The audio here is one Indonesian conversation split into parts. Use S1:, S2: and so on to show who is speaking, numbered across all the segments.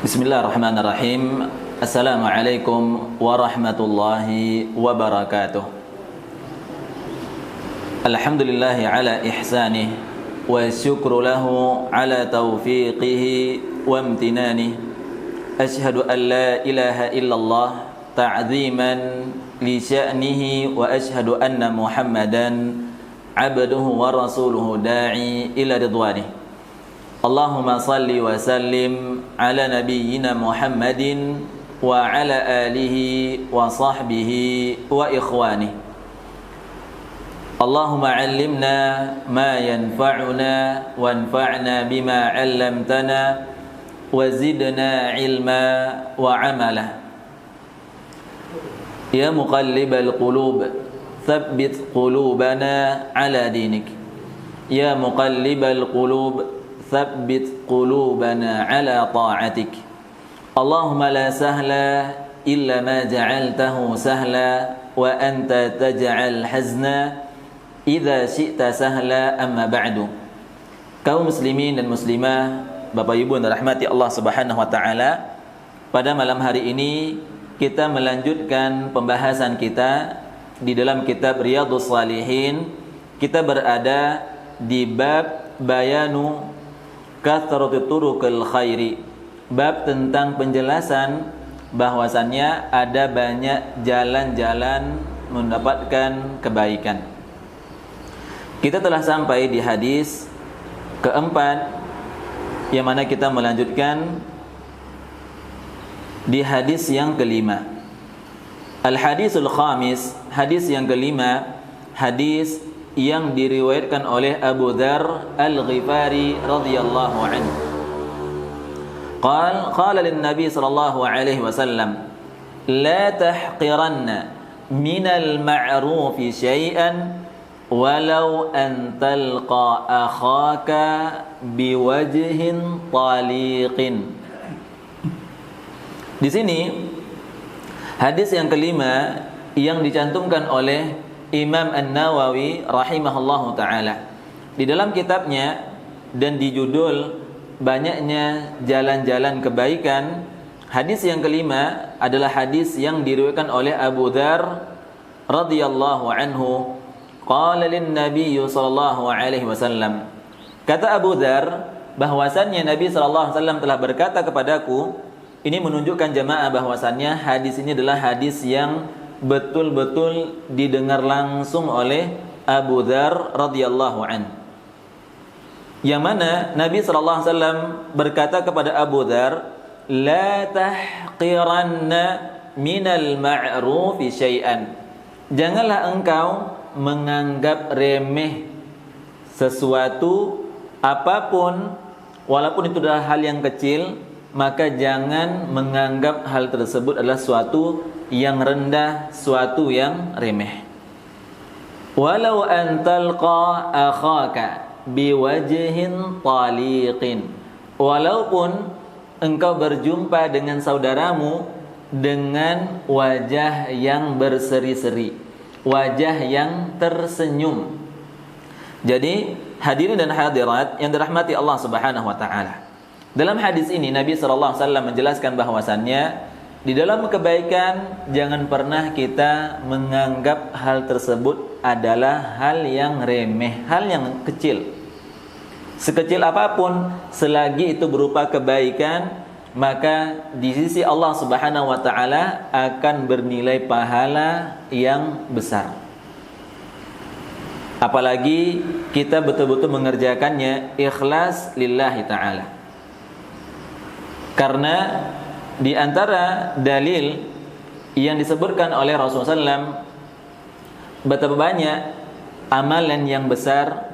S1: Bismillahirrahmanirrahim. Assalamualaikum warahmatullahi wabarakatuh. Alhamdulillahi ala ihsanih wa syukru lahu ala taufiqihi wa amtinanih. Ashhadu an la ilaha illallah ta'ziman li sya'nihi wa ashhadu anna Muhammadan abduhu wa rasuluhu da'i ila ridwanih. Allahumma salli wa sallim ala nabiyyina Muhammadin wa ala alihi wa sahbihi wa ikhwani. Allahumma 'allimna ma yanfa'una wanfa'na bima 'allamtana wa zidna 'ilma wa 'amala. Ya muqallibal qulub, tsabbit qulubana 'ala dinik. Ya muqallibal qulub, tsabbit qulubana ala ta'atik. Allahumma la sahla illa ma ja'altahu sahla wa anta taj'al hazna idza syi'ta sahla, amma ba'du. Kaum muslimin dan muslimah, Bapak Ibu yang dirahmati Allah Subhanahu wa taala, pada malam hari ini kita melanjutkan pembahasan kita di dalam kitab Riyadhus Shalihin. Kita berada di bab bayanu kathratu turuqil khairi, bab tentang penjelasan bahwasannya ada banyak jalan-jalan mendapatkan kebaikan. Kita telah sampai di hadis keempat, yang mana kita melanjutkan di hadis yang kelima. Al-hadisul khamis, hadis yang kelima, hadis yang diriwayatkan oleh Abu Dzar Al-Ghifari radhiyallahu anhu. Qala lin-nabi sallallahu alaihi wasallam, la tahqiranna minal ma'rufi syai'an walau an talqa akhaka biwajhin taliqin. Di sini hadis yang kelima yang dicantumkan oleh Imam An-Nawawi rahimahullahu ta'ala di dalam kitabnya, dan di judul banyaknya jalan-jalan kebaikan. Hadis yang kelima adalah hadis yang diriwayatkan oleh Abu Dzar radhiyallahu anhu. Qala lin-nabiy sallallahu alaihi wasallam, kata Abu Dzar bahwasannya Nabi sallallahu alaihi wasallam telah berkata kepadaku. Ini menunjukkan jamaah bahwasannya hadis ini adalah hadis yang betul-betul didengar langsung oleh Abu Dzar radhiyallahu an. Yang mana Nabi sallallahu alaihi wasallam berkata kepada Abu Dzar, la tahqiranna minal ma'rufi syai'an. Janganlah engkau menganggap remeh sesuatu apapun, walaupun itu adalah hal yang kecil, maka jangan menganggap hal tersebut adalah suatu yang rendah, suatu yang remeh. Walau an talqa akhaka biwajhin taliqin, walaupun engkau berjumpa dengan saudaramu dengan wajah yang berseri-seri, wajah yang tersenyum. Jadi hadirin dan hadirat yang dirahmati Allah Subhanahu wa taala, dalam hadis ini Nabi sallallahu alaihi wasallam menjelaskan bahwasannya di dalam kebaikan jangan pernah kita menganggap hal tersebut adalah hal yang remeh, hal yang kecil. Sekecil apapun, selagi itu berupa kebaikan, maka di sisi Allah Subhanahu wa taala akan bernilai pahala yang besar. Apalagi kita betul-betul mengerjakannya ikhlas lillahi ta'ala. Karena di antara dalil yang disebutkan oleh Rasulullah SAW, betapa banyak amalan yang besar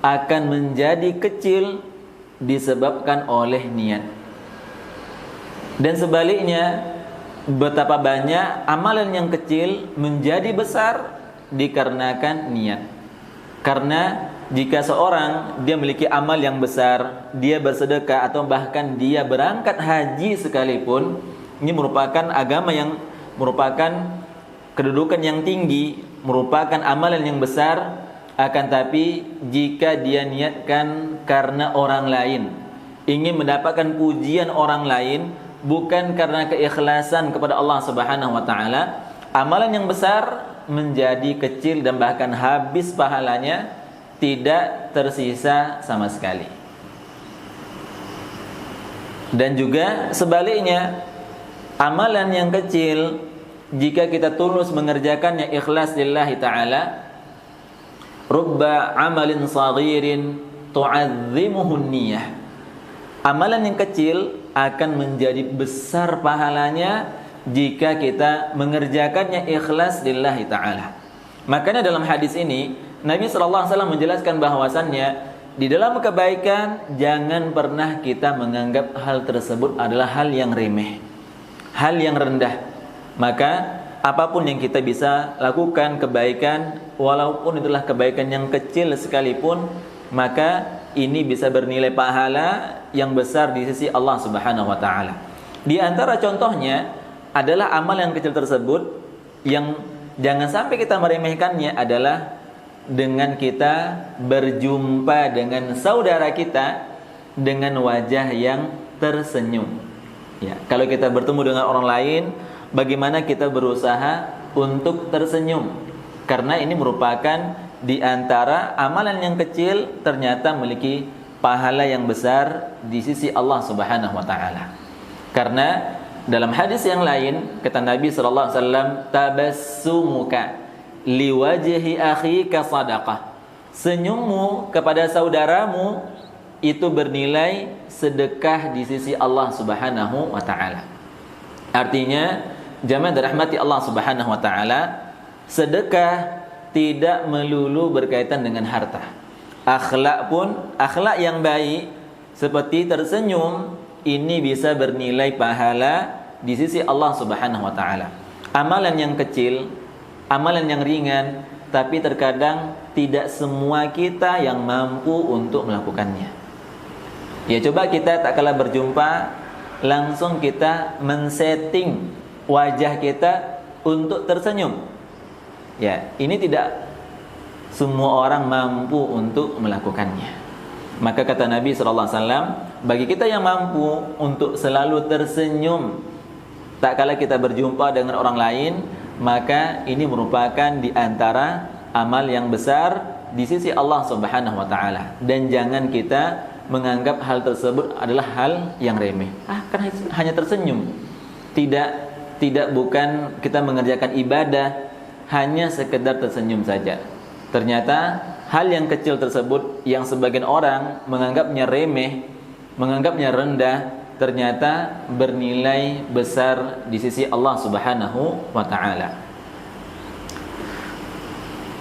S1: akan menjadi kecil disebabkan oleh niat. Dan sebaliknya, betapa banyak amalan yang kecil menjadi besar dikarenakan niat. Karena jika seorang dia memiliki amal yang besar, dia bersedekah atau bahkan dia berangkat haji sekalipun, ini merupakan agama yang merupakan kedudukan yang tinggi, merupakan amalan yang besar. Akan tapi jika dia niatkan karena orang lain, ingin mendapatkan pujian orang lain, bukan karena keikhlasan kepada Allah Subhanahu wa taala, amalan yang besar menjadi kecil dan bahkan habis pahalanya, tidak tersisa sama sekali. Dan juga sebaliknya, amalan yang kecil jika kita tulus mengerjakannya ikhlas lillahi ta'ala, rubba amalin saghirin tu'azzimuhu niyah, amalan yang kecil akan menjadi besar pahalanya jika kita mengerjakannya ikhlas lillahi ta'ala. Makanya dalam hadis ini Nabi SAW menjelaskan bahwasannya di dalam kebaikan jangan pernah kita menganggap hal tersebut adalah hal yang remeh, hal yang rendah. Maka apapun yang kita bisa lakukan kebaikan, walaupun itulah kebaikan yang kecil sekalipun, maka ini bisa bernilai pahala yang besar di sisi Allah Subhanahu wa taala. Di antara contohnya adalah amal yang kecil tersebut yang jangan sampai kita meremehkannya adalah dengan kita berjumpa dengan saudara kita dengan wajah yang tersenyum. Ya, kalau kita bertemu dengan orang lain, bagaimana kita berusaha untuk tersenyum? Karena ini merupakan di antara amalan yang kecil ternyata memiliki pahala yang besar di sisi Allah Subhanahu wa taala. Karena dalam hadis yang lain kata Nabi sallallahu alaihi wasallam, tabassumuka liwajhi akhika sadaqah. Senyummu kepada saudaramu itu bernilai sedekah di sisi Allah Subhanahu wa taala. Artinya, jamaah dirahmati Allah Subhanahu wa taala, sedekah tidak melulu berkaitan dengan harta. Akhlak pun, akhlak yang baik seperti tersenyum, ini bisa bernilai pahala di sisi Allah Subhanahu wa taala. Amalan yang kecil, amalan yang ringan, tapi terkadang tidak semua kita yang mampu untuk melakukannya. Ya, coba kita tak kala berjumpa langsung kita men-setting wajah kita untuk tersenyum. Ya, ini tidak semua orang mampu untuk melakukannya. Maka kata Nabi sallallahu alaihi wasallam, bagi kita yang mampu untuk selalu tersenyum tak kala kita berjumpa dengan orang lain, maka ini merupakan di antara amal yang besar di sisi Allah Subhanahu wa taala. Dan jangan kita menganggap hal tersebut adalah hal yang remeh. Kan hanya tersenyum. Tidak bukan kita mengerjakan ibadah hanya sekedar tersenyum saja. Ternyata hal yang kecil tersebut yang sebagian orang menganggapnya remeh, menganggapnya rendah, ternyata bernilai besar di sisi Allah Subhanahu wa taala.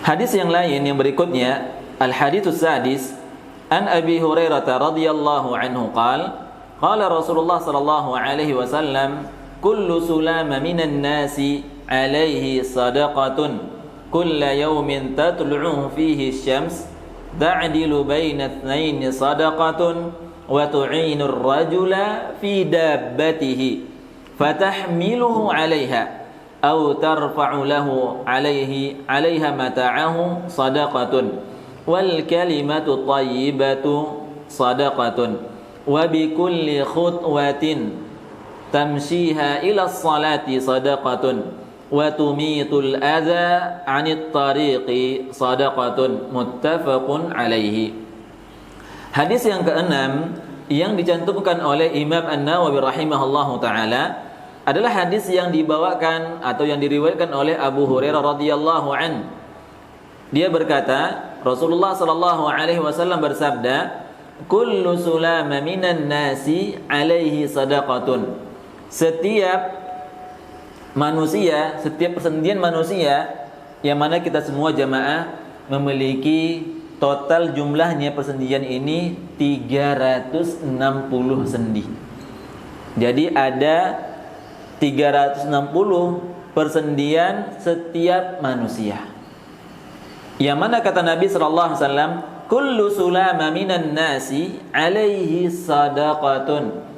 S1: Hadis yang lain yang berikutnya, al-hadits sadis an Abi Hurairah radhiyallahu anhu qala Rasulullah sallallahu alaihi wasallam, kullu sulama minan nasi alaihi sadaqatun kulla yawmin tatlu'u fihi asy-syams ta'dilu baina itsnaini sadaqatun wa tu'inu ar-rajula fi dabbatihi fatahmiluhu 'alayha aw tarfa'u lahu 'alayha mata'ahu sadaqatun wal kalimatu thayyibatu sadaqatun wa bi kulli khutwatin tamshiha ila as-salati sadaqatun wa tumitul adza 'anit tariqi sadaqatun muttafaqun 'alaihi. Hadis yang keenam yang dicantumkan oleh Imam An-Nawawi rahimahullahu taala adalah hadis yang dibawakan atau yang diriwayatkan oleh Abu Hurairah radhiyallahu an. Dia berkata, Rasulullah sallallahu alaihi wasallam bersabda, kullu sulama minan nasi alaihi sadaqatun. Setiap manusia, setiap persendian manusia, yang mana kita semua jamaah memiliki total jumlahnya persendian ini 360 sendi. Jadi ada 360 persendian setiap manusia. Yang mana kata Nabi sallallahu alaihi wasallam, kullu sulama minan nasi alaihi sadaqatun.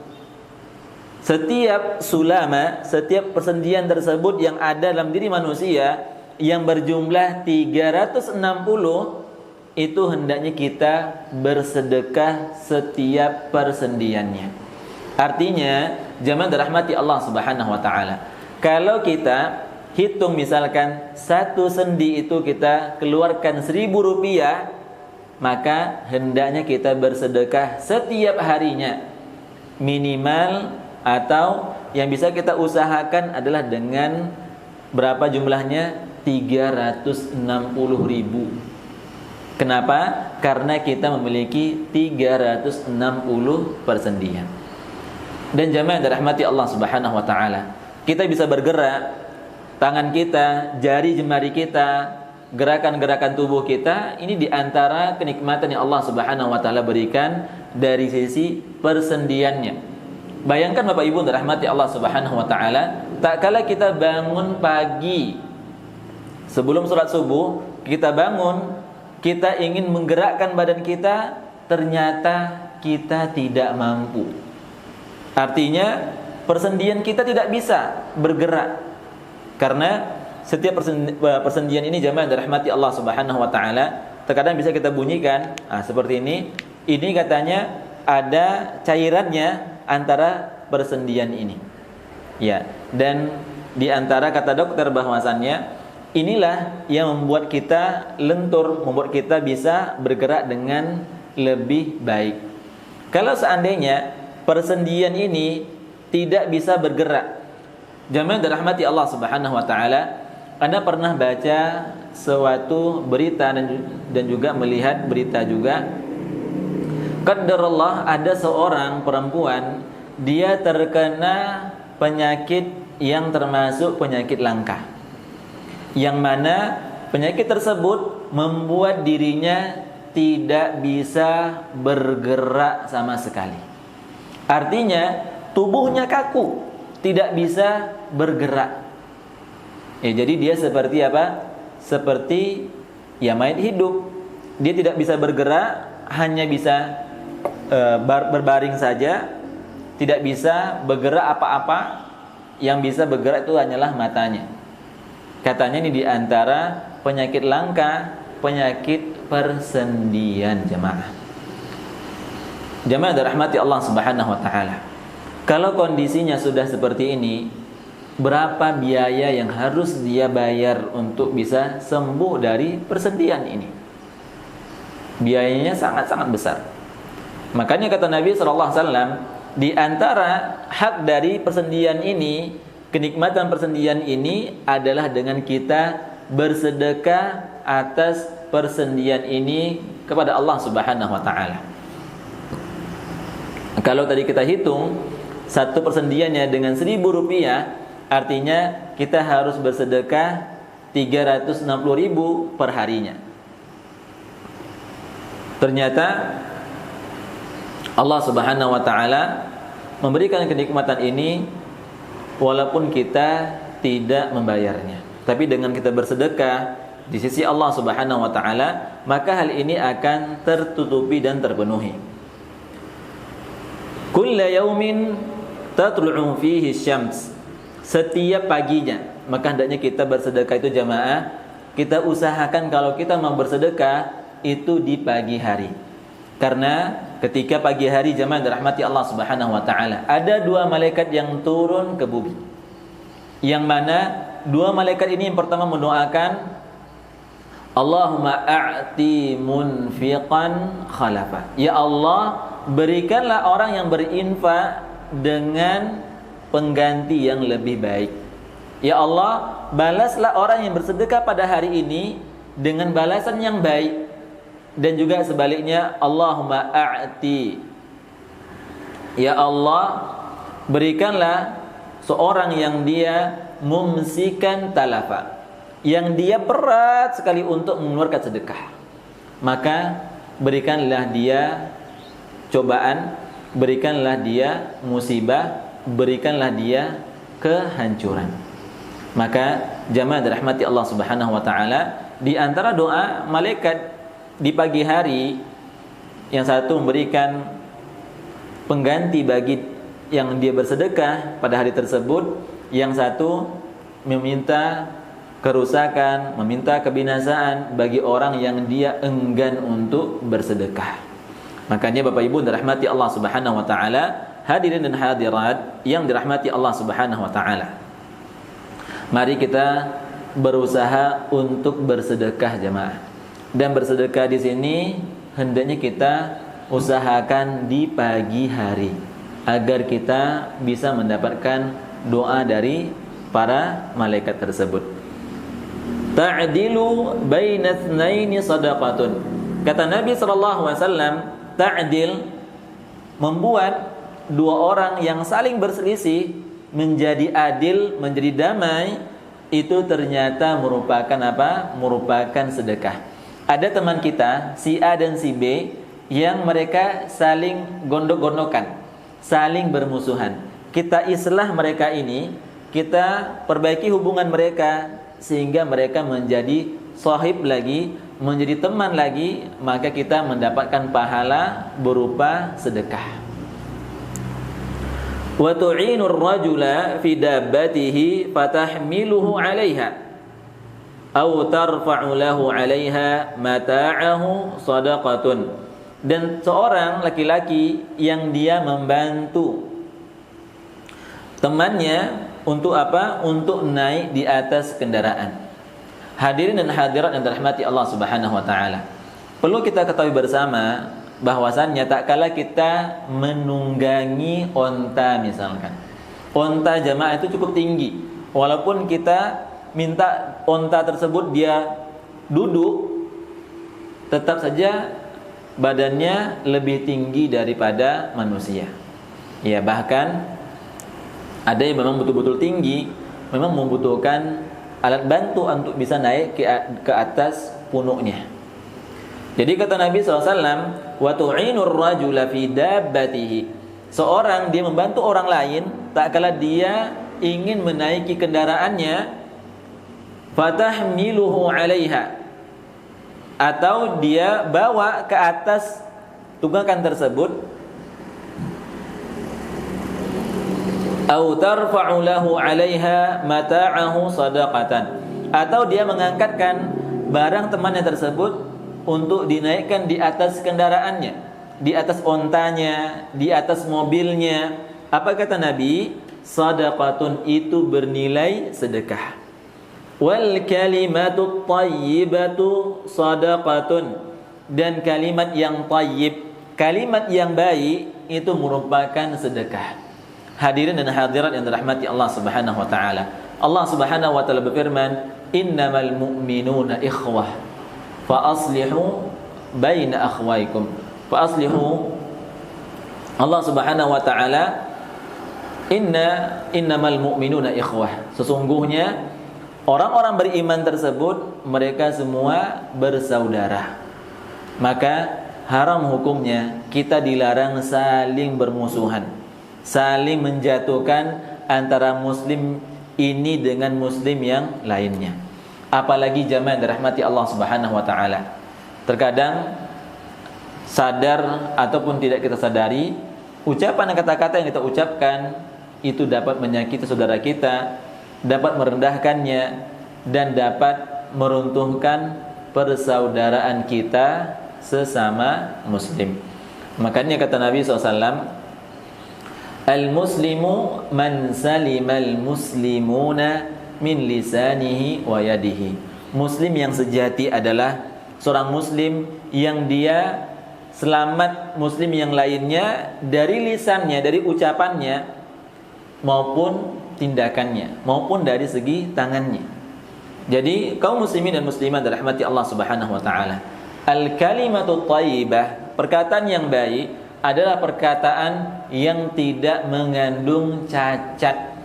S1: Setiap sulama, setiap persendian tersebut yang ada dalam diri manusia yang berjumlah 360, itu hendaknya kita bersedekah setiap persendiannya. Artinya, jamaah dirahmati Allah Subhanahu wa taala, kalau kita hitung misalkan satu sendi itu kita keluarkan 1.000 rupiah, maka hendaknya kita bersedekah setiap harinya minimal, atau yang bisa kita usahakan adalah dengan berapa jumlahnya? 360.000. Kenapa? Karena kita memiliki 360 persendian. Dan jamaah dirahmati Allah Subhanahu wa taala, kita bisa bergerak, tangan kita, jari jemari kita, gerakan-gerakan tubuh kita, ini diantara kenikmatan yang Allah Subhanahu wa taala berikan dari sisi persendiannya. Bayangkan Bapak Ibu dirahmati Allah Subhanahu wa taala, tak kala kita bangun pagi sebelum sholat subuh, kita bangun, kita ingin menggerakkan badan kita, ternyata kita tidak mampu. Artinya persendian kita tidak bisa bergerak. Karena setiap persendian ini jamaah dirahmati Allah Subhanahu wa taala, terkadang bisa kita bunyikan seperti ini. Ini katanya ada cairannya antara persendian ini. Ya, dan di antara kata dokter bahwasannya inilah yang membuat kita lentur, membuat kita bisa bergerak dengan lebih baik. Kalau seandainya persendian ini tidak bisa bergerak, jamaah dirahmati Allah Subhanahu wa taala, Anda pernah baca suatu berita dan juga melihat berita juga, qadarullah ada seorang perempuan, dia terkena penyakit yang termasuk penyakit langka, yang mana penyakit tersebut membuat dirinya tidak bisa bergerak sama sekali. Artinya tubuhnya kaku, tidak bisa bergerak. Jadi dia seperti apa? Seperti mayat hidup. Dia tidak bisa bergerak, hanya bisa berbaring saja, tidak bisa bergerak apa-apa. Yang bisa bergerak itu hanyalah matanya. Katanya ini diantara penyakit langka, penyakit persendian jemaah. Jemaah dirahmati Allah Subhanahu wa taala. Kalau kondisinya sudah seperti ini, berapa biaya yang harus dia bayar untuk bisa sembuh dari persendian ini? Biayanya sangat-sangat besar. Makanya kata Nabi SAW, di antara hak dari persendian ini, kenikmatan persendian ini adalah dengan kita bersedekah atas persendian ini kepada Allah Subhanahu wa taala. Kalau tadi kita hitung satu persendiannya dengan 1.000 rupiah, artinya kita harus bersedekah 360.000 per harinya. Ternyata Allah Subhanahu wa taala memberikan kenikmatan ini walaupun kita tidak membayarnya. Tapi dengan kita bersedekah di sisi Allah Subhanahu wa taala, maka hal ini akan tertutupi dan terpenuhi. Kulla yaumin tatlu'u fihi syams. Setiap paginya, maka hendaknya kita bersedekah itu jamaah, kita usahakan kalau kita mau bersedekah itu di pagi hari. Karena ketika pagi hari jamaah dirahmati Allah Subhanahu wa taala, ada 2 malaikat yang turun ke bumi. Yang mana 2 malaikat ini yang pertama mendoakan, Allahumma a'ti munfiqan khalafa. Ya Allah, berikanlah orang yang berinfak dengan pengganti yang lebih baik. Ya Allah, balaslah orang yang bersedekah pada hari ini dengan balasan yang baik. Dan juga sebaliknya, Allahumma a'ti. Ya Allah, berikanlah seorang yang dia mumsikan talafa, yang dia berat sekali untuk mengeluarkan sedekah, maka berikanlah dia cobaan, berikanlah dia musibah, berikanlah dia kehancuran. Maka jamaah dirahmati Allah Subhanahu wa taala, di antara doa malaikat di pagi hari, yang satu memberikan pengganti bagi yang dia bersedekah pada hari tersebut, yang satu meminta kerusakan, meminta kebinasaan bagi orang yang dia enggan untuk bersedekah. Makanya Bapak Ibu dirahmati Allah Subhanahu wa taala, hadirin dan hadirat yang dirahmati Allah Subhanahu wa taala. Mari kita berusaha untuk bersedekah jemaah. Dan bersedekah di sini hendaknya kita usahakan di pagi hari agar kita bisa mendapatkan doa dari para malaikat tersebut. Ta'dilu baina tsnaini shadaqatun. Kata Nabi sallallahu alaihi wasallam, ta'dil membuat dua orang yang saling berselisih menjadi adil, menjadi damai, itu ternyata merupakan apa? Merupakan sedekah. Ada teman kita, si A dan si B, yang mereka saling gondok-gondokan, saling bermusuhan. Kita islah mereka ini, kita perbaiki hubungan mereka sehingga mereka menjadi sahib lagi, menjadi teman lagi, maka kita mendapatkan pahala berupa sedekah. Wa tu'inur rajula fi dabbatihi fatahmiluhu 'alaiha aw tarfa'u lahu 'alaiha mata'ahu shadaqatun. Dan seorang laki-laki yang dia membantu temannya untuk apa? Untuk naik di atas kendaraan. Hadirin dan hadirat yang dirahmati Allah Subhanahu wa taala. Perlu kita ketahui bersama bahwasannya tak kala kita menunggangi onta misalkan. Onta jamaah itu cukup tinggi. Walaupun kita minta onta tersebut dia duduk, tetap saja badannya lebih tinggi daripada manusia. Ya, bahkan ada yang memang betul-betul tinggi, memang membutuhkan alat bantu untuk bisa naik ke atas punuknya. Jadi kata Nabi SAW, wa tu'inur rajula fi dabbatihi. Seorang dia membantu orang lain tak kala dia ingin menaiki kendaraannya, fatahmiluhu 'alaiha, atau dia bawa ke atas tunggakan tersebut, au tarfa'u lahu 'alaiha mata'ahu shadaqatan, atau dia mengangkatkan barang temannya tersebut untuk dinaikkan di atas kendaraannya, di atas ontanya, di atas mobilnya. Apa kata Nabi? Shadaqatun, itu bernilai sedekah. Wal kalimatu thayyibatu shadaqatun, dan kalimat yang thayyib, kalimat yang baik itu merupakan sedekah. Hadirin dan hadirat yang dirahmati Allah Subhanahu wa taala. Allah Subhanahu wa taala berfirman, "Innamal mu'minuna ikhwah, fa aslihu baina akhwaikum." Fa aslihu, Allah Subhanahu wa taala, innamal mu'minuna ikhwah. Sesungguhnya orang-orang beriman tersebut mereka semua bersaudara. Maka haram hukumnya kita dilarang saling bermusuhan, saling menjatuhkan antara muslim ini dengan muslim yang lainnya. Apalagi jamaah dirahmati Allah Subhanahu wa taala. Terkadang sadar ataupun tidak kita sadari, ucapan dan kata-kata yang kita ucapkan itu dapat menyakiti saudara kita, dapat merendahkannya, dan dapat meruntuhkan persaudaraan kita sesama muslim. Makanya kata Nabi SAW, al-muslimu man salimal muslimuna min lisanihi wa yadihi. Muslim yang sejati adalah seorang muslim yang dia selamat muslim yang lainnya dari lisannya, dari ucapannya maupun tindakannya, maupun dari segi tangannya. Jadi kaum muslimin dan muslimat dirahmati Allah Subhanahu wa taala, al-kalimatu thayyibah, perkataan yang baik adalah perkataan yang tidak mengandung cacat.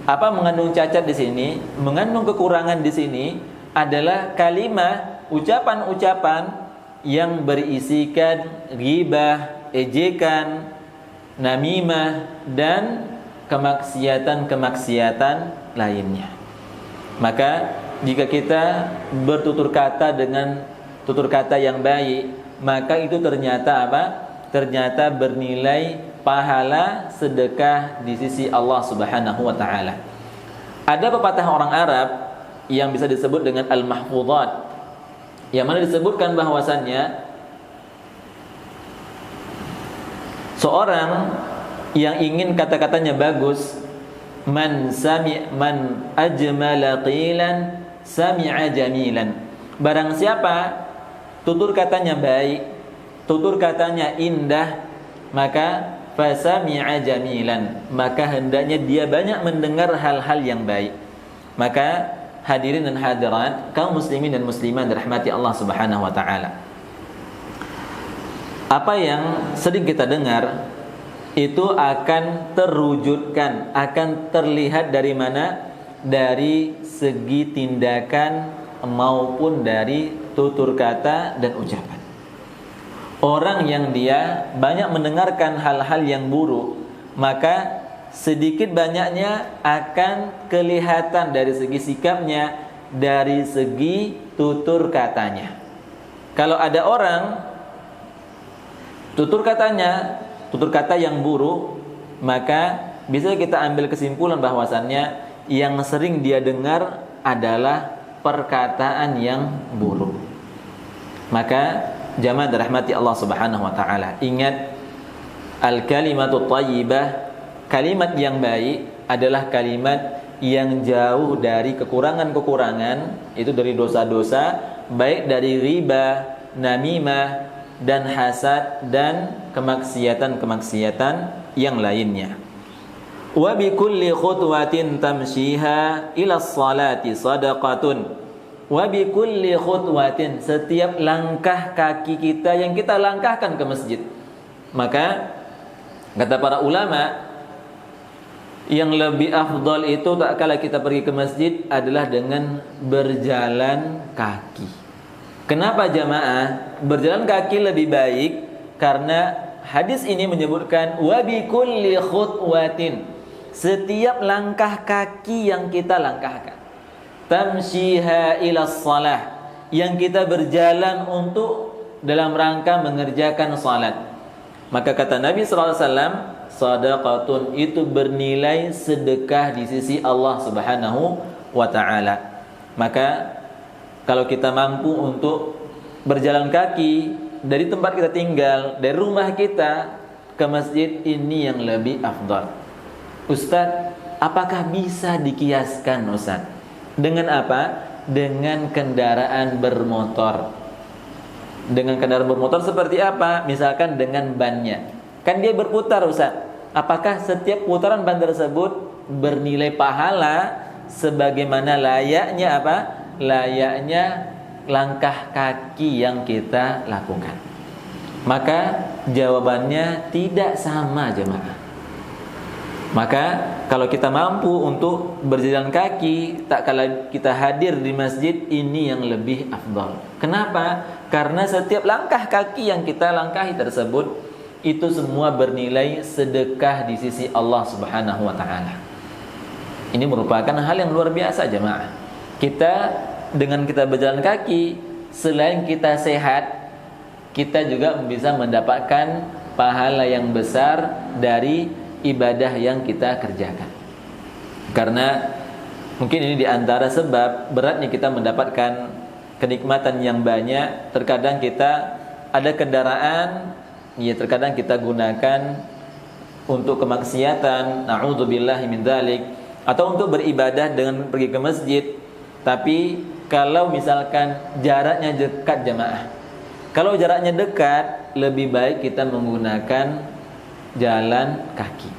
S1: Apa mengandung cacat di sini? Mengandung kekurangan di sini adalah kalimat, ucapan-ucapan yang berisikan ghibah, ejekan, namimah, dan kemaksiatan-kemaksiatan lainnya. Maka jika kita bertutur kata dengan tutur kata yang baik, maka itu ternyata apa? Ternyata bernilai pahala sedekah di sisi Allah Subhanahu wa taala. Ada pepatah orang Arab yang bisa disebut dengan al-mahfuzat, yang mana disebutkan bahwasannya seorang yang ingin kata-katanya bagus, man ajmala qilan sami'a jamilan. Barang siapa tutur katanya baik, tutur katanya indah, maka fasami'a jamilan, maka hendaknya dia banyak mendengar hal-hal yang baik. Maka hadirin dan hadirat, kaum muslimin dan muslimat dirahmati Allah Subhanahu wa taala, apa yang sering kita dengar itu akan terwujudkan, akan terlihat dari mana? Dari segi tindakan maupun dari tutur kata dan ucapan. Orang yang dia banyak mendengarkan hal-hal yang buruk, maka sedikit banyaknya akan kelihatan dari segi sikapnya, dari segi tutur katanya. Kalau ada orang tutur kata yang buruk, maka bisa kita ambil kesimpulan bahwasannya yang sering dia dengar adalah perkataan yang buruk. Maka jamaah dirahmati Allah Subhanahu wa taala, ingat, al-kalimatu thayyibah, kalimat yang baik adalah kalimat yang jauh dari kekurangan-kekurangan, itu dari dosa-dosa, baik dari riba, namimah, dan hasad, dan kemaksiatan-kemaksiatan yang lainnya. Wa bi kulli khutwatin tamshiha ila sholati sadaqatun. Wa bi kulli khutwatin, setiap langkah kaki kita yang kita langkahkan ke masjid. Maka kata para ulama, yang lebih afdal itu tak kala kita pergi ke masjid adalah dengan berjalan kaki. Kenapa jamaah? Berjalan kaki lebih baik karena hadis ini menyebutkan wa bi kulli khutwatin, setiap langkah kaki yang kita langkahkan, tamshiha ila shalah, yang kita berjalan untuk dalam rangka mengerjakan salat. Maka kata Nabi sallallahu alaihi wasallam, sadaqatun, itu bernilai sedekah di sisi Allah Subhanahu wa taala. Maka kalau kita mampu untuk berjalan kaki dari tempat kita tinggal, dari rumah kita ke masjid, ini yang lebih afdal. Ustaz, apakah bisa dikiaskan Ustaz? Dengan apa? Dengan kendaraan bermotor. Dengan kendaraan bermotor seperti apa? Misalkan dengan bannya. Kan dia berputar Ustaz. Apakah setiap putaran ban tersebut bernilai pahala sebagaimana layaknya apa? Layaknya langkah kaki yang kita lakukan? Maka jawabannya tidak sama jemaah. Maka kalau kita mampu untuk berjalan kaki tak kala kita hadir di masjid, ini yang lebih afdal. Kenapa? Karena setiap langkah kaki yang kita langkahi tersebut itu semua bernilai sedekah di sisi Allah Subhanahu wa taala. Ini merupakan hal yang luar biasa jemaah. Kita dengan kita berjalan kaki, selain kita sehat, kita juga bisa mendapatkan pahala yang besar dari ibadah yang kita kerjakan. Karena mungkin ini diantara sebab beratnya kita mendapatkan kenikmatan yang banyak. Terkadang kita ada kendaraan, ya terkadang kita gunakan untuk kemaksiatan, na'udzubillahi min dzalik, atau untuk beribadah dengan pergi ke masjid. Tapi kalau misalkan jaraknya dekat jamaah, kalau jaraknya dekat, lebih baik kita menggunakan jalan kaki.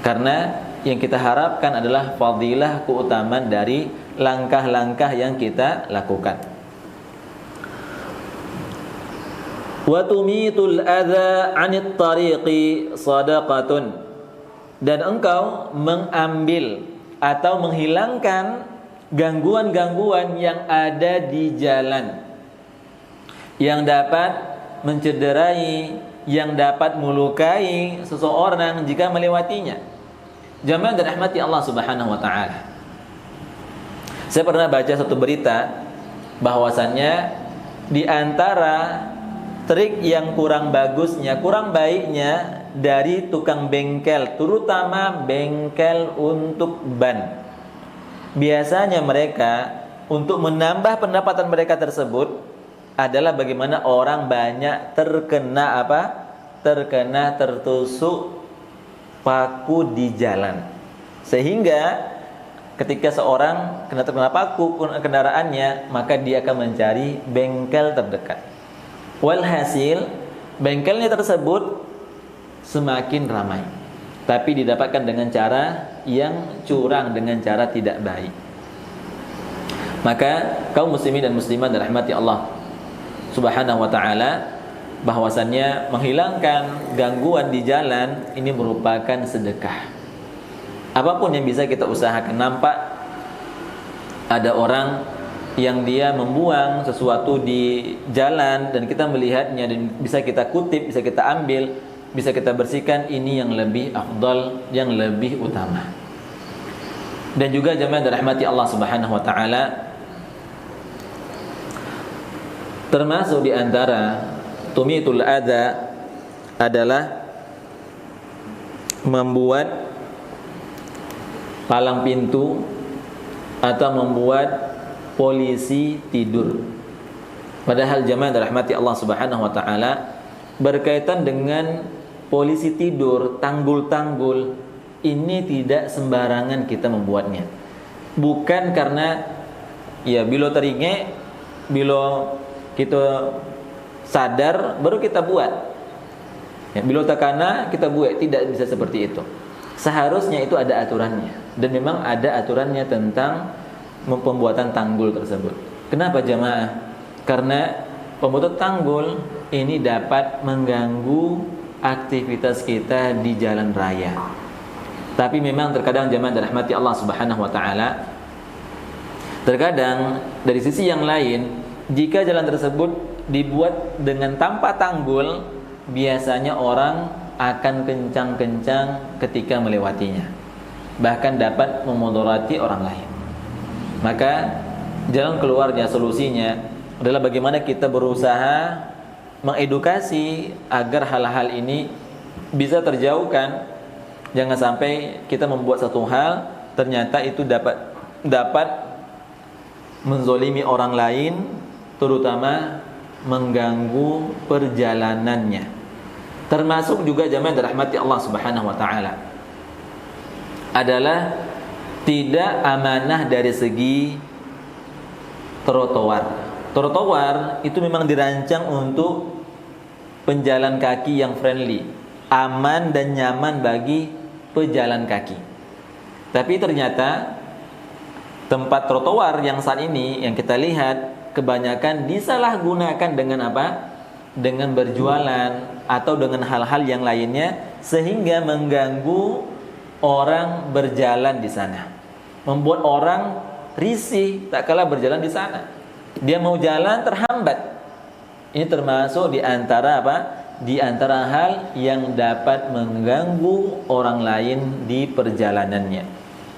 S1: Karena yang kita harapkan adalah fadilah, keutamaan dari langkah-langkah yang kita lakukan. Wa tumitul adza 'anit tariqi sadaqatun, dan engkau mengambil atau menghilangkan gangguan-gangguan yang ada di jalan yang dapat mencederai, yang dapat melukai seseorang jika melewatinya. Jamaah dirahmati Allah Subhanahu wa taala. Saya pernah baca satu berita bahwasannya di antara trik yang kurang bagusnya, kurang baiknya dari tukang bengkel, terutama bengkel untuk ban. biasanya mereka untuk menambah pendapatan mereka tersebut adalah bagaimana orang banyak terkena tertusuk paku di jalan. Sehingga ketika seorang terkena paku kendaraannya, maka dia akan mencari bengkel terdekat. Walhasil, bengkelnya tersebut semakin ramai, tapi didapatkan dengan cara yang curang, dengan cara tidak baik. Maka kaum muslimin dan muslimat dirahmati Allah Subhanahu wa taala, bahwasannya menghilangkan gangguan di jalan ini merupakan sedekah. Apapun yang bisa kita usahakan. Nampak ada orang yang dia membuang sesuatu di jalan dan kita melihatnya dan bisa kita kutip, bisa kita ambil, bisa kita bersihkan, ini yang lebih afdal, yang lebih utama. Dan juga jemaah dirahmati Allah Subhanahu wa taala, termasuk di antara tumitul adza adalah membuat palang pintu atau membuat polisi tidur. Padahal jemaah dirahmati Allah Subhanahu wa taala, berkaitan dengan polisi tidur, tanggul-tanggul, ini tidak sembarangan kita membuatnya. Bukan karena ya bilo teringe, bilo kita sadar baru kita buat. Ya, bilo takana kita buat, tidak bisa seperti itu. Seharusnya itu ada aturannya, dan memang ada aturannya tentang pembuatan tanggul tersebut. Kenapa jamaah? Karena pembuatan tanggul ini dapat mengganggu aktivitas kita di jalan raya. Tapi memang terkadang jamaah dirahmati Allah Subhanahu wa taala, terkadang dari sisi yang lain, jika jalan tersebut dibuat dengan tanpa tanggul, biasanya orang akan kencang-kencang ketika melewatinya, bahkan dapat memudarati orang lain. Maka jalan keluarnya, solusinya adalah bagaimana kita berusaha mengedukasi agar hal-hal ini bisa terjauhkan. Jangan sampai kita membuat satu hal ternyata itu dapat menzolimi orang lain, terutama mengganggu perjalanannya. Termasuk juga jamaah dirahmati Allah Subhanahu wa taala adalah tidak amanah dari segi trotoar. Trotoar itu memang dirancang untuk penjalan kaki yang friendly, aman dan nyaman bagi pejalan kaki. Tapi ternyata tempat trotoar yang saat ini yang kita lihat kebanyakan disalahgunakan dengan apa? Dengan berjualan atau dengan hal-hal yang lainnya, sehingga mengganggu orang berjalan di sana, membuat orang risih tak kalah berjalan di sana. Dia mau jalan terhambat. Ini termasuk di antara apa? Di antara hal yang dapat mengganggu orang lain di perjalanannya.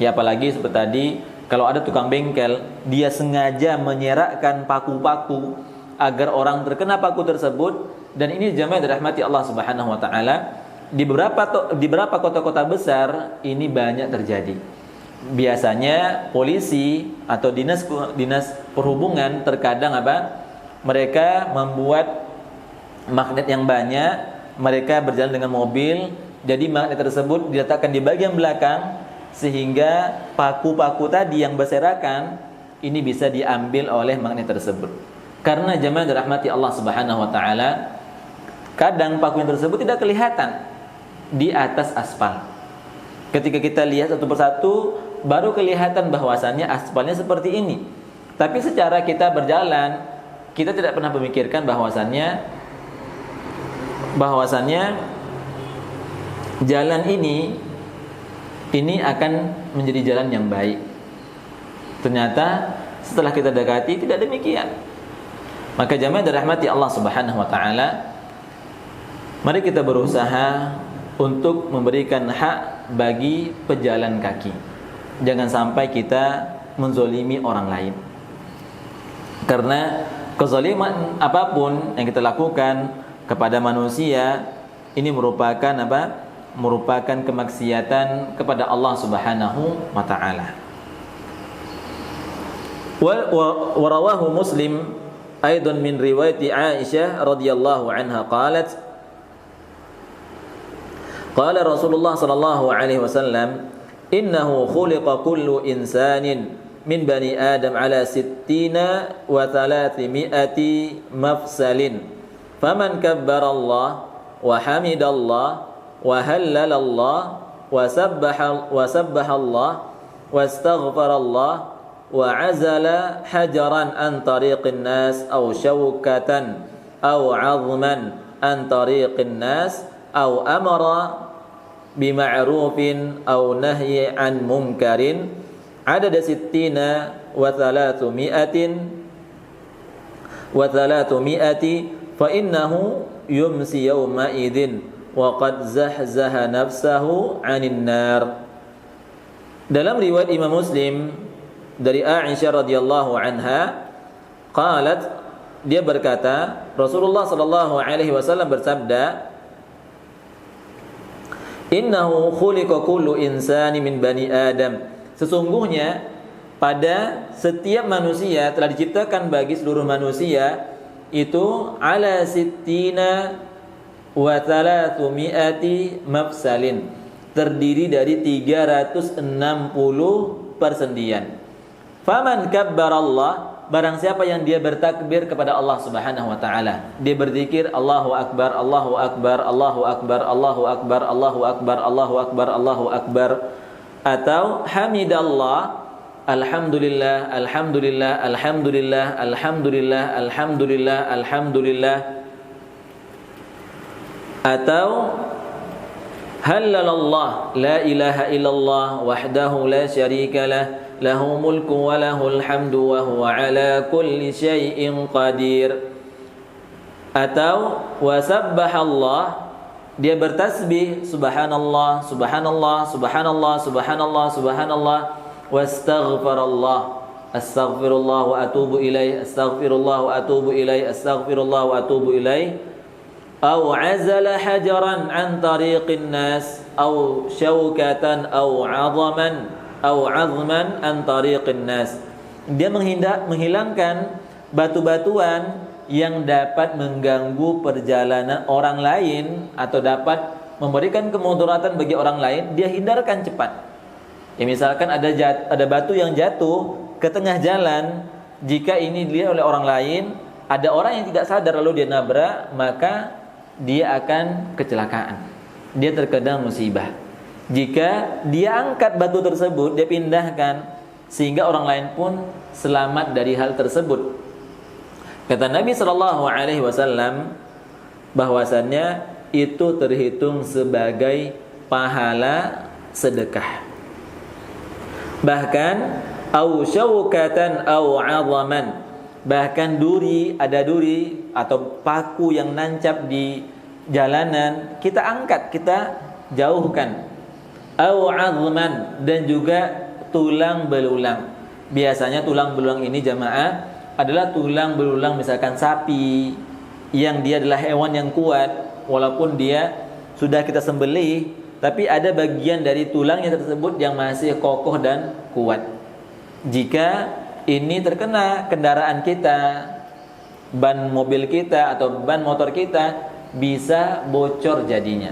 S1: Ya, apalagi seperti tadi, kalau ada tukang bengkel, dia sengaja menyerakkan paku-paku agar orang terkena paku tersebut. Dan ini jamaah dirahmati Allah Subhanahu wa taala, di beberapa kota-kota besar ini banyak terjadi. Biasanya polisi atau dinas perhubungan terkadang apa? Mereka membuat magnet yang banyak, mereka berjalan dengan mobil, jadi magnet tersebut diletakkan di bagian belakang sehingga paku-paku tadi yang berserakan ini bisa diambil oleh magnet tersebut. Karena jemaah dirahmati Allah Subhanahu wa taala, kadang paku yang tersebut tidak kelihatan di atas aspal. Ketika kita lihat satu persatu, baru kelihatan bahwasannya aspalnya seperti ini. Tapi secara kita berjalan, kita tidak pernah memikirkan bahwasannya jalan ini akan menjadi jalan yang baik. Ternyata setelah kita dekati tidak demikian. Maka jamaah dirahmati Allah Subhanahu wa taala, mari kita berusaha untuk memberikan hak bagi pejalan kaki. Jangan sampai kita menzolimi orang lain. Karena kezaliman apapun yang kita lakukan kepada manusia ini merupakan apa? Merupakan kemaksiatan kepada Allah Subhanahu wa taala. Wa rawahu Muslim aidan min riwayati Aisyah radhiyallahu anha qalat qala Rasulullah sallallahu alaihi wasallam innahu khuliqa kullu insanin min bani Adam ala sittina wa thalathimi'ati mafsalin faman kabbara Allah wa hamidallah wa hallalallah wa sabbaha Allah wa astaghfara Allah wa azala hajaran an tariqin nas aw shawkatan aw 'azman an tariqin nas aw amara bima'rufin aw nahyi an munkarin adada sittina wa thalathmi'ati fa innahu yumsi yawma idin wa qad zahzaha nafsahu 'anil nar. Dalam riwayat Imam Muslim dari Aisyah radhiyallahu anha qalat, dia berkata Rasulullah sallallahu alaihi wasallam bersabda, innahu khuliqa kullu insani min bani Adam, sesungguhnya pada setiap manusia telah diciptakan bagi seluruh manusia itu ala sittina wa thalathmi'ati mafsalin, terdiri dari 360 persendian. Faman kabbarallah, barang siapa yang dia bertakbir kepada Allah Subhanahu wa taala, dia berzikir Allahu akbar, Allahu akbar, Allahu akbar, Allahu akbar, Allahu akbar, Allahu akbar, Allahu akbar, atau hamidallah, alhamdulillah, alhamdulillah, alhamdulillah, alhamdulillah, alhamdulillah, alhamdulillah, atau hallalallah, la ilaha illallah wahdahu la syarika lah, lahu mulku wa lahul hamdu wa huwa ala kulli syai'in qadir, atau wasabbahallah, dia bertasbih subhanallah, subhanallah, subhanallah, subhanallah, subhanallah, wastaghfarallah, astaghfirullah wa atubu ilaih, astaghfirullah wa atubu ilaih, astaghfirullah wa atubu ilaih, aw azala hajaran an tariqin nas aw syaukatan aw 'azman an tariqin nas, dia menghilangkan batu-batuan yang dapat mengganggu perjalanan orang lain atau dapat memberikan kemudaratan bagi orang lain, dia hindarkan cepat. Ya, misalkan ada batu yang jatuh ke tengah jalan, jika ini dilihat oleh orang lain, ada orang yang tidak sadar lalu dia nabrak, maka dia akan kecelakaan, dia terkena musibah. Jika dia angkat batu tersebut, dia pindahkan, sehingga orang lain pun selamat dari hal tersebut. Kata Nabi SAW bahwasannya itu terhitung sebagai pahala sedekah. Bahkan au syaukatan au 'azaman, bahkan ada duri atau paku yang nancap di jalanan, kita angkat, kita jauhkan. Au 'azman, dan juga tulang belulang. Biasanya tulang belulang ini jamaah adalah tulang belulang misalkan sapi yang dia adalah hewan yang kuat, walaupun dia sudah kita sembelih, tapi ada bagian dari tulangnya tersebut yang masih kokoh dan kuat. Jika ini terkena kendaraan kita, ban mobil kita atau ban motor kita, bisa bocor jadinya.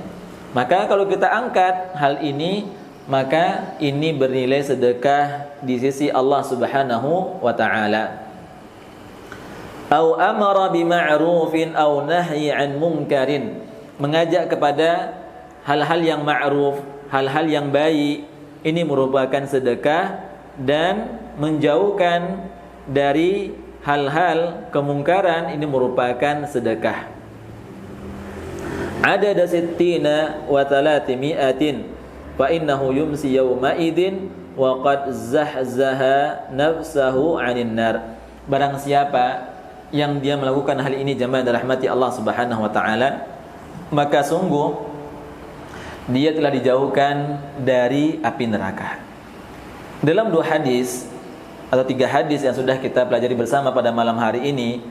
S1: Maka kalau kita angkat hal ini, maka ini bernilai sedekah di sisi Allah Subhanahu wa taala. Au amara bima'rufin au nahyi an munkarin, mengajak kepada hal-hal yang ma'ruf, hal-hal yang baik, ini merupakan sedekah, dan menjauhkan dari hal-hal kemungkaran ini merupakan sedekah. Adada sittina wa thalathmi'atin fa innahu yumsi yawma idin wa qad zahzaha nafsahu 'anil nar. Barang siapa yang dia melakukan hal ini jamaah dirahmati Allah Subhanahu wa taala, maka sungguh dia telah dijauhkan dari api neraka. Dalam 2 hadis atau 3 hadis yang sudah kita pelajari bersama pada malam hari ini,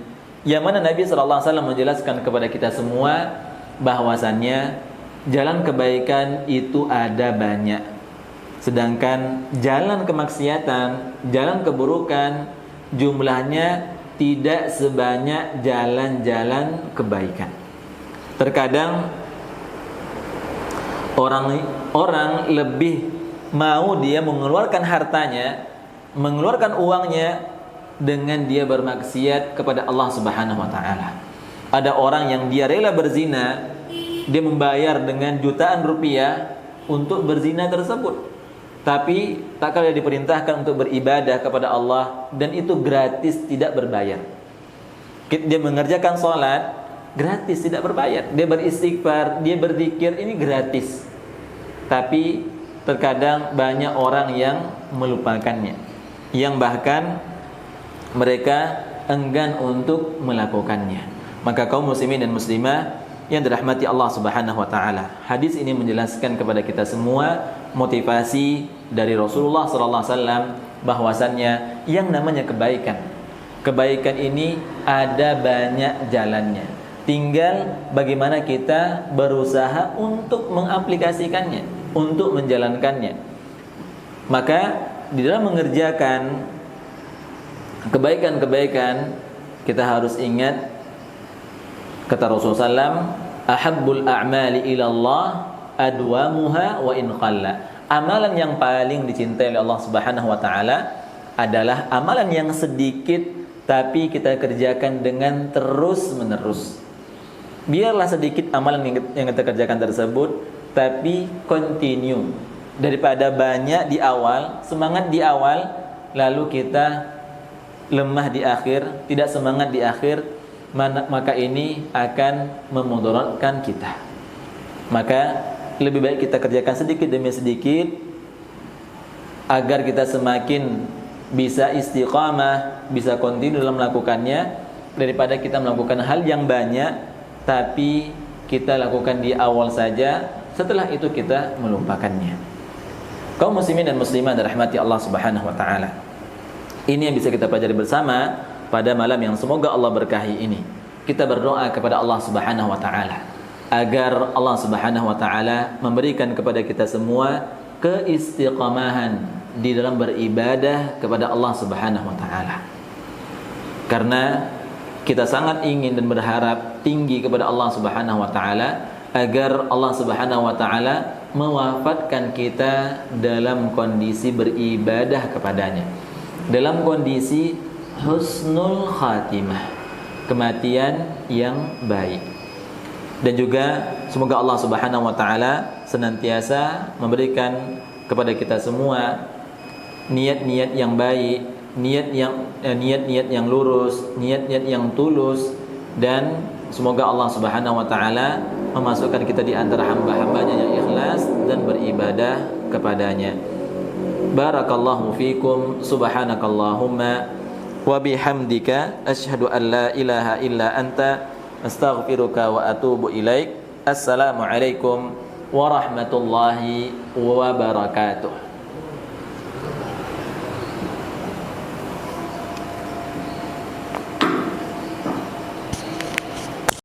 S1: yang mana Nabi sallallahu alaihi wasallam menjelaskan kepada kita semua bahwasannya jalan kebaikan itu ada banyak, sedangkan jalan kemaksiatan, jalan keburukan jumlahnya tidak sebanyak jalan-jalan kebaikan. Terkadang orang lebih mau dia mengeluarkan hartanya, mengeluarkan uangnya dengan dia bermaksiat kepada Allah Subhanahu wa taala. Ada orang yang dia rela berzina, dia membayar dengan jutaan rupiah untuk berzina tersebut. Tapi tak kala diperintahkan untuk beribadah kepada Allah, dan itu gratis, tidak berbayar. Dia mengerjakan sholat gratis, tidak berbayar. Dia beristighfar, dia berzikir, ini gratis. Tapi terkadang banyak orang yang melupakannya, yang bahkan mereka enggan untuk melakukannya. Maka kaum muslimin dan muslimah yang dirahmati Allah Subhanahu wa taala, hadis ini menjelaskan kepada kita semua motivasi dari Rasulullah sallallahu alaihi wasallam bahwasannya yang namanya kebaikan ini ada banyak jalannya. Tinggal bagaimana kita berusaha untuk mengaplikasikannya, untuk menjalankannya. Maka di dalam mengerjakan kebaikan-kebaikan kita harus ingat kata Rasulullah SAW, ahabbul a'mali ilallah adwamuha wa in qalla. Amalan yang paling dicintai oleh Allah Subhanahu wa taala adalah amalan yang sedikit tapi kita kerjakan dengan terus-menerus. Biarlah sedikit amalan yang kita kerjakan tersebut, tapi continue. Daripada banyak di awal, semangat di awal, lalu kita lemah di akhir, tidak semangat di akhir, maka ini akan memudaratkan kita. Maka lebih baik kita kerjakan sedikit demi sedikit agar kita semakin bisa istiqamah, bisa kontinu dalam melakukannya, daripada kita melakukan hal yang banyak tapi kita lakukan di awal saja, setelah itu kita melupakannya. Kaum muslimin dan muslimah dirahmati Allah Subhanahu wa taala, ini yang bisa kita pelajari bersama pada malam yang semoga Allah berkahi ini. Kita berdoa kepada Allah Subhanahu wa taala agar Allah Subhanahu wa taala memberikan kepada kita semua keistiqamahan di dalam beribadah kepada Allah Subhanahu wa taala. Karena kita sangat ingin dan berharap tinggi kepada Allah Subhanahu wa taala agar Allah Subhanahu wa taala mewafatkan kita dalam kondisi beribadah kepadanya, dalam kondisi husnul khatimah, kematian yang baik. Dan juga semoga Allah Subhanahu wa taala senantiasa memberikan kepada kita semua niat-niat yang baik, niat-niat yang lurus, niat-niat yang tulus, dan semoga Allah Subhanahu wa taala memasukkan kita di antara hamba-hambanya yang ikhlas dan beribadah kepadanya. Barakallahu fikum, subhanakallahumma wa bihamdika asyhadu an la ilaha illa anta astaghfiruka wa atubu ilaik. Assalamualaikum warahmatullahi wabarakatuh.